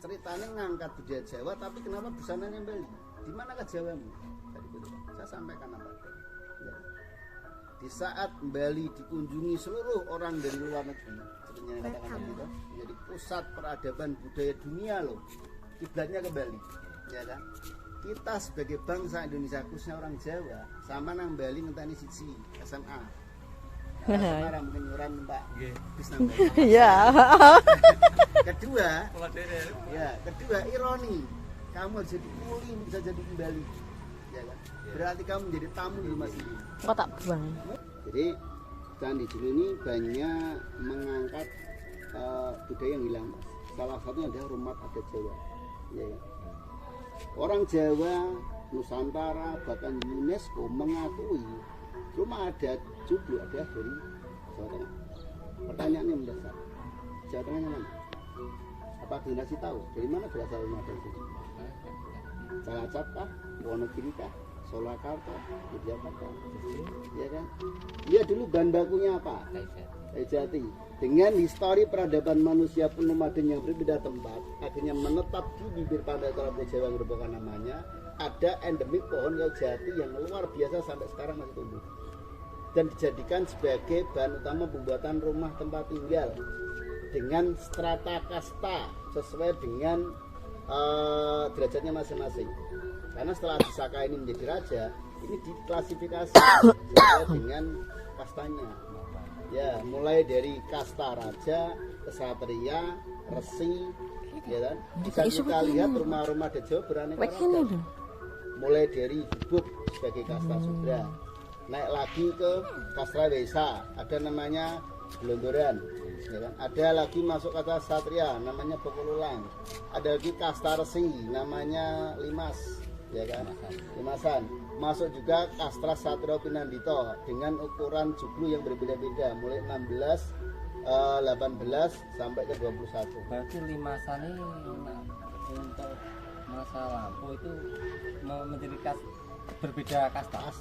ceritanya ngangkat budaya Jawa, tapi kenapa busananya Bali? Di manakah Jawamu? Tadi itu saya sampaikan apa? Ya. Di saat Bali dikunjungi seluruh orang dari luar negeri, seperti yang katakan tadi, menjadi pusat peradaban budaya dunia loh. Kiblatnya ke Bali, ya kan? Kita sebagai bangsa Indonesia, khususnya orang Jawa, sama nang Bali ngenteni siji SMA. Sekarang mungkin orang Mbak bis nambah. Iya. Kedua ironi. Kamu jadi kuli bisa jadi kembali. Ya kan? Berarti kamu menjadi tamu di rumah sini. Kok tak buang. Jadi Candi Julu ini banyak mengangkat budaya yang hilang. Salah satunya adalah rumah adat Jawa. Ya kan? Orang Jawa, Nusantara, bahkan UNESCO mengakui rumah adat Joglo adalah dari Jawa Tengah. Pertanyaannya mendasar, Jawa Tengahnya mana? Apa generasi tahu dari mana berasal rumah adat itu? Cilacap kah? Wonogiri kah? Surakarta, Yogyakarta, ya kan? Dia dulu bahan bakunya apa? Jati. Dengan histori peradaban manusia pun nomaden yang berbeda tempat, akhirnya menetap di bibir pantai Utara Jawa yang merupakan namanya. Ada endemik pohon kayu jati yang luar biasa sampai sekarang masih tumbuh dan dijadikan sebagai bahan utama pembuatan rumah tempat tinggal dengan strata kasta sesuai dengan derajatnya masing-masing. Karena setelah Disaka ini menjadi raja, ini diklasifikasi sesuai dengan kastanya. Ya, mulai dari kasta raja, kesatria, resi, ya kan? Bisa kita lihat rumah-rumah di Jawa beraneka ragam. Mulai dari Bubuk sebagai kasta sudra, naik lagi ke kasta Wesa, ada namanya Gelondoran, ya kan? Ada lagi masuk kasta Satria, namanya Bokululang. Ada lagi kasta Resi, namanya Limas, ya kan? Limasan. Masuk juga kasta Satrio Pinandito dengan ukuran joglo yang berbeda-beda, mulai 16, 18 sampai ke 21. Berarti Limasan ini untuk masa lampau itu menjadi berbeda kasta.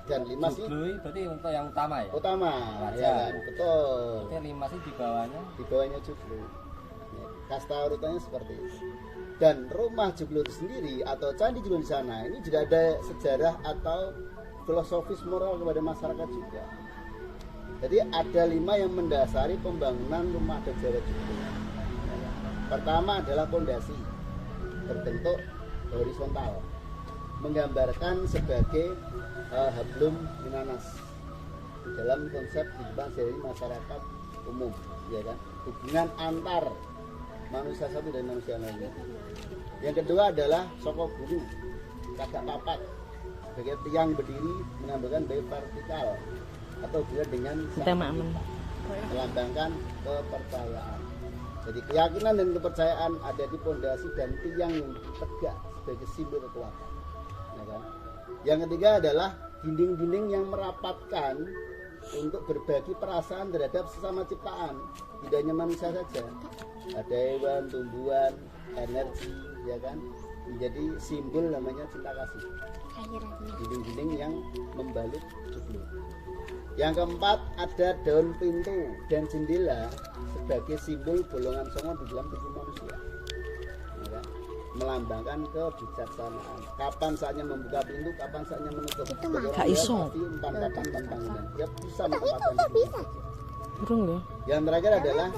Dan Limas ini berarti untuk yang utama ya? Utama, ya kan? Betul. Berarti Limas ini di bawahnya joglo. Ya, kasta urutannya seperti itu. Dan rumah joglo itu sendiri atau candi joglo di sana ini juga ada sejarah atau filosofis moral kepada masyarakat juga. Jadi ada 5 yang mendasari pembangunan rumah adat Jawa joglo. Pertama adalah fondasi berbentuk horizontal, menggambarkan sebagai hablum minanas di dalam konsep kehidupan dari masyarakat umum, ya kan? Hubungan antar manusia satu dan manusia lainnya. Yang kedua adalah soko guru, kagak papat sebagai tiang berdiri menambahkan baik vertikal atau juga dengan melambangkan kepercayaan. Jadi keyakinan dan kepercayaan ada di pondasi dan tiang yang tegak sebagai simbol kekuatan. Ya kan? Yang ketiga adalah dinding-dinding yang merapatkan untuk berbagi perasaan terhadap sesama ciptaan, tidak hanya manusia saja. Ada hewan, tumbuhan, energi, ya kan? Menjadi simbol namanya cinta kasih. Dinding-dinding yang membalut joglo. Yang keempat ada daun pintu dan jendela sebagai simbol golongan songo di dalam tubuh manusia, ya kan? Melambangkan kebijaksanaan. Kapan saatnya membuka pintu, kapan saatnya menutup. Gak iso. Ya bisa menempatkan itu. Burung ya. Yang terakhir adalah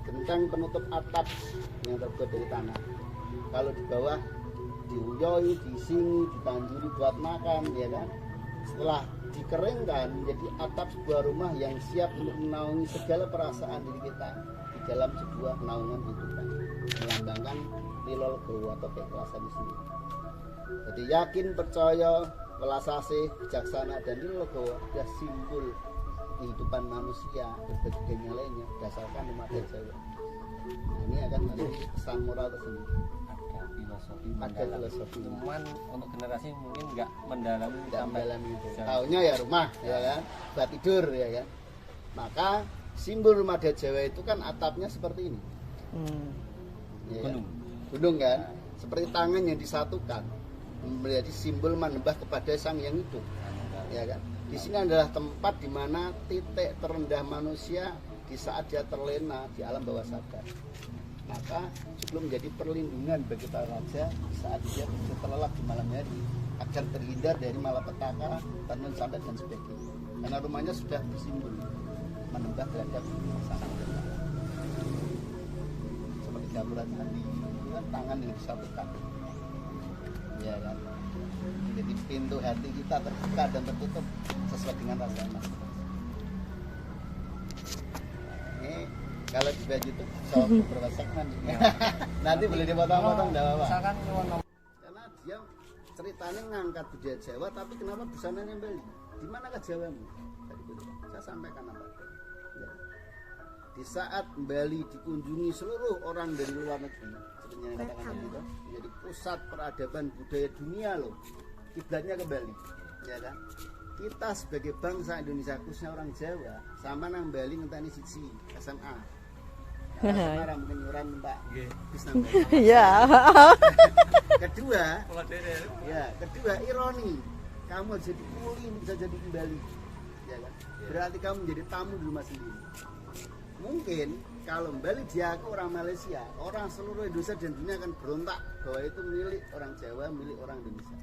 genteng penutup atap yang terbuat dari tanah. Kalau di bawah diuyoi, disingi, ditanjuri buat makan, ya kan? Setelah dikeringkan menjadi atap sebuah rumah yang siap untuk menaungi segala perasaan diri kita di dalam sebuah naungan kehidupan, melambangkan lilol gowo atau keikhlasan di sini. Jadi yakin, percaya, welas asih, bijaksana dan lilol gowo adalah simbol kehidupan manusia berbagai lainnya berdasarkan rumah adat Jawa. Nah, ini akan menjadi pesan moral tersendiri. Ada filosofi. Cuman untuk generasi mungkin nggak mendalami itu. Taunya ya rumah, ya kan, buat tidur, ya kan. Maka simbol rumah adat Jawa itu kan atapnya seperti ini. Ya, gunung kan, seperti tangan yang disatukan menjadi simbol menyembah kepada Sang Yang Hidup, ya kan. Di sini adalah tempat di mana titik terendah manusia di saat dia terlena di alam bawah sadar. maka juga menjadi perlindungan bagi para raja saat dia terlelap di malam hari agar terhindar dari malapetaka, tenun sampai dan sebagainya. Karena rumahnya sudah bersimbol menembak terhadap sang dewa. Seperti gamelan tadi, itu kan tangan yang disatukan, ya kan. Jadi pintu hati kita terbuka dan tertutup sesuai dengan rasa masing-masing. Ini kalau di baju itu soal beberapa segmen. Nanti boleh dipotong-potong, enggak apa-apa. Misalkan Karena dia ceritanya ngangkat budaya Jawa, tapi kenapa busananya Bali? Di manakah Jawamu? Tadi itu saya sampaikan apa? Ya. Di saat Bali dikunjungi seluruh orang dari luar negeri, sebenarnya yang katakan itu menjadi pusat peradaban budaya dunia loh. Kiblatnya ke Bali, ya kan? Kita sebagai bangsa Indonesia, khususnya orang Jawa, sama nang Bali ngenteni siji SMA. Sekarang mungkin orang Mbak bis nang Bali. Iya. Kedua, kedua ironi. Kamu jadi kuli bisa jadi kembali, ya kan? Berarti kamu menjadi tamu di rumah sendiri. Mungkin kalau Bali diaku orang Malaysia, orang seluruh Indonesia dan dunia akan berontak bahwa itu milik orang Jawa, milik orang Indonesia.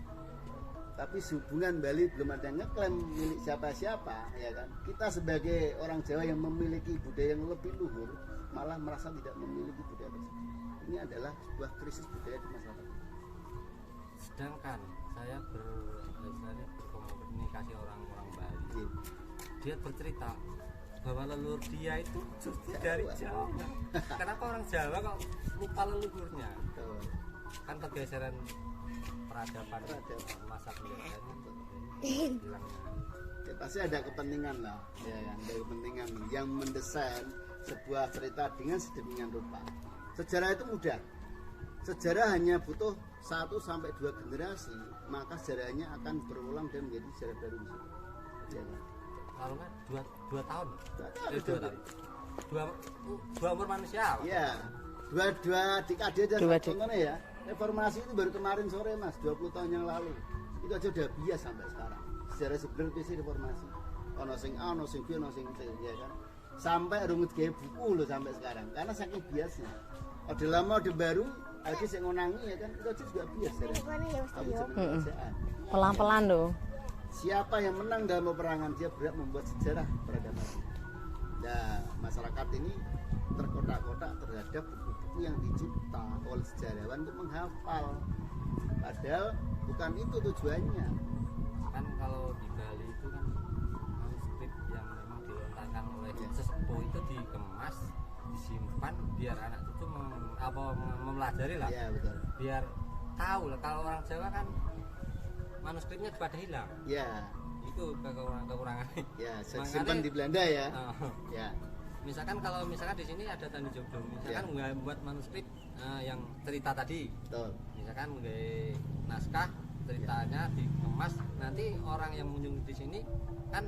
Tapi hubungan Bali belum ada yang ngeklaim milik siapa-siapa, ya kan? Kita sebagai orang Jawa yang memiliki budaya yang lebih luhur, malah merasa tidak memiliki budaya tersebut. Ini adalah sebuah krisis budaya di masyarakat. sedangkan saya berkomunikasi orang-orang Bali, dia bercerita bahwa leluhur dia itu dari Jawa. Kenapa orang Jawa kok lupa leluhurnya? Kan pergeseran peradaban masa penjajahan hilang. Ya, pasti ada kepentingan lah, ya kan? Ada kepentingan yang mendesain sebuah cerita dengan sedemikian rupa. Sejarah itu mudah. Sejarah hanya butuh 1 sampai 2 generasi, maka sejarahnya akan berulang dan menjadi sejarah baru. Ya kan? Lalu kan 2 tahun. 2 tahun. Dua umur manusia. Iya. Dua dekade aja contohnya ya. Reformasi itu baru kemarin sore Mas, 20 tahun yang lalu. Itu aja udah bias sampai sekarang. Sejarah sebenarnya sih reformasi. Ono sing A, ono sing B, ono sing C, ya kan. Sampai rungut gawe buku loh sampai sekarang karena saking biasnya. Ode lama ode baru, ada sing ngonangi ya kan. Itu aja juga bias ya. Pelan-pelan loh. Siapa yang menang dalam peperangan dia berhak membuat sejarah peradaban. Nah, masyarakat ini terkotak-kotak terhadap buku-buku yang dicipta oleh sejarawan untuk menghafal. Padahal bukan itu tujuannya. Kan kalau di Bali itu kan manuskrip yang memang dilontarkan oleh sesepuh itu dikemas, disimpan biar anak cucu mempelajari lah. Iya, betul. Biar tahu lah, kalau orang Jawa kan manuskripnya pada hilang. Ya, Itu kekurangannya. ya, simpan di Belanda ya. Ya. Misalkan kalau misalkan di sini ada Candi Jomblo, misalkan nggak buat manuskrip yang cerita tadi, Betul. misalkan nggak naskah ceritanya dikemas, nanti orang yang mengunjungi di sini kan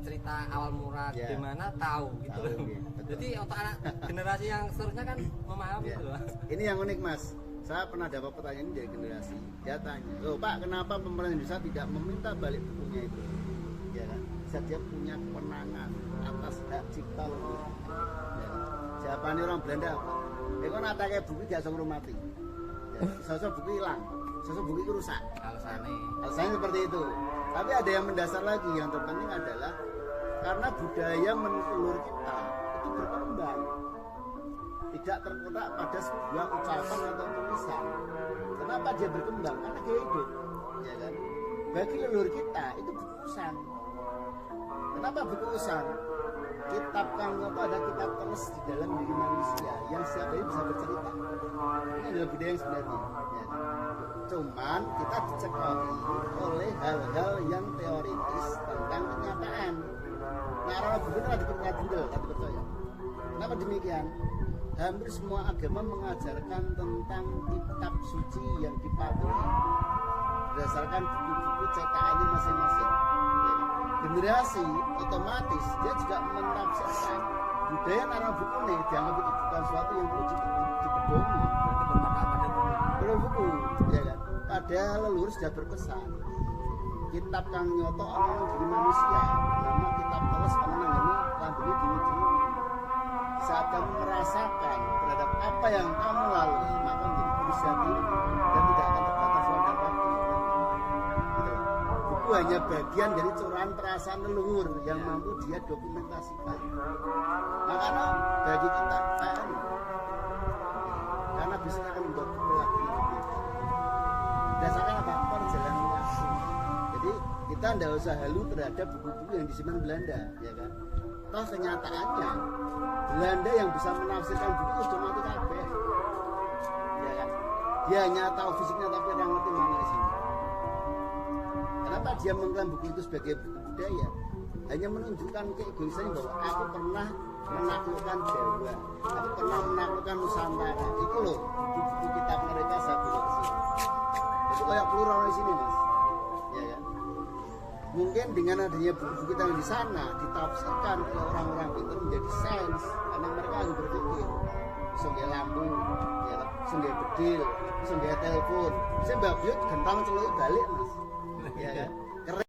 cerita awal mula Ya. gimana tahu gitu Tahu, loh. ya, betul. Jadi untuk anak generasi yang seterusnya kan memahami Ya. gitu loh. Ini yang unik Mas. Saya pernah dapat pertanyaan ini dari generasi. Dia tanya, "Loh Pak, kenapa pemerintah Indonesia tidak meminta balik bukunya itu?" Ya kan? Saat dia punya kewenangan atas hak cipta leluhur. Ya kan? Jawabannya orang Belanda apa? Kok nata kayak buku gak usah mati. Ya, sosok buku hilang, sosok buku itu rusak. Alasannya seperti itu. Tapi ada yang mendasar lagi, yang terpenting adalah karena budaya leluhur kita itu berkembang. Tidak terkotak pada sebuah ucapan atau tulisan. Kenapa dia berkembang? Karena dia hidup, ya kan? Bagi leluhur kita itu buku usan. Kenapa buku usan? Kitab Kanggo itu ada kitab teles di dalam diri manusia yang setiap hari bisa bercerita. Ini adalah budaya yang sebenarnya. Ya. Cuman kita dicekoki oleh hal-hal yang teoritis tentang kenyataan. Nah, orang buku itu ada percaya, tapi percaya. Kenapa demikian? Hampir semua agama mengajarkan tentang kitab suci yang dipatuhi berdasarkan buku-buku cetakannya masing-masing. Generasi otomatis dia juga mentafsirkan budaya karena buku ini dianggap itu bukan suatu yang perlu dipedomi. Perlu buku, ya kan? Padahal leluhur sudah berpesan. Kitab kang nyoto orang diri manusia, nama kitab teles karena ini lambungnya dini-dini. saat kamu merasakan terhadap apa yang kamu lalui, maka menjadi guru sejati dan tidak akan terbatas dan waktu. Gitu. Buku hanya bagian dari curahan perasaan leluhur yang mampu dia dokumentasikan. Makanya bagi kita karena bisa akan membuat buku lagi. Berdasarkan apa? Perjalanan waktu. Jadi kita tidak usah halu terhadap buku-buku yang disimpan Belanda, ya kan? Toh kenyataannya Belanda yang bisa menafsirkan buku itu cuma itu kabeh, ya kan? Dia hanya tahu fisiknya tapi orang ngerti mana di sini. Kenapa dia mengklaim buku itu sebagai buku budaya? Hanya menunjukkan keegoisannya bahwa aku pernah menaklukkan Jawa, aku pernah menaklukkan Nusantara. Itu loh buku-buku kitab mereka saya bawa ke sini. Itu kayak plural di sini, Mas. Ya kan? Mungkin dengan adanya buku-buku kita yang di sana ditafsirkan oleh orang-orang pintar menjadi sains, karena mereka harus berpikir sungguh lampu, ya, sungguh bedil, sungguh telepon, saya mbak biut gentang celuk balik, Mas. Ya kan?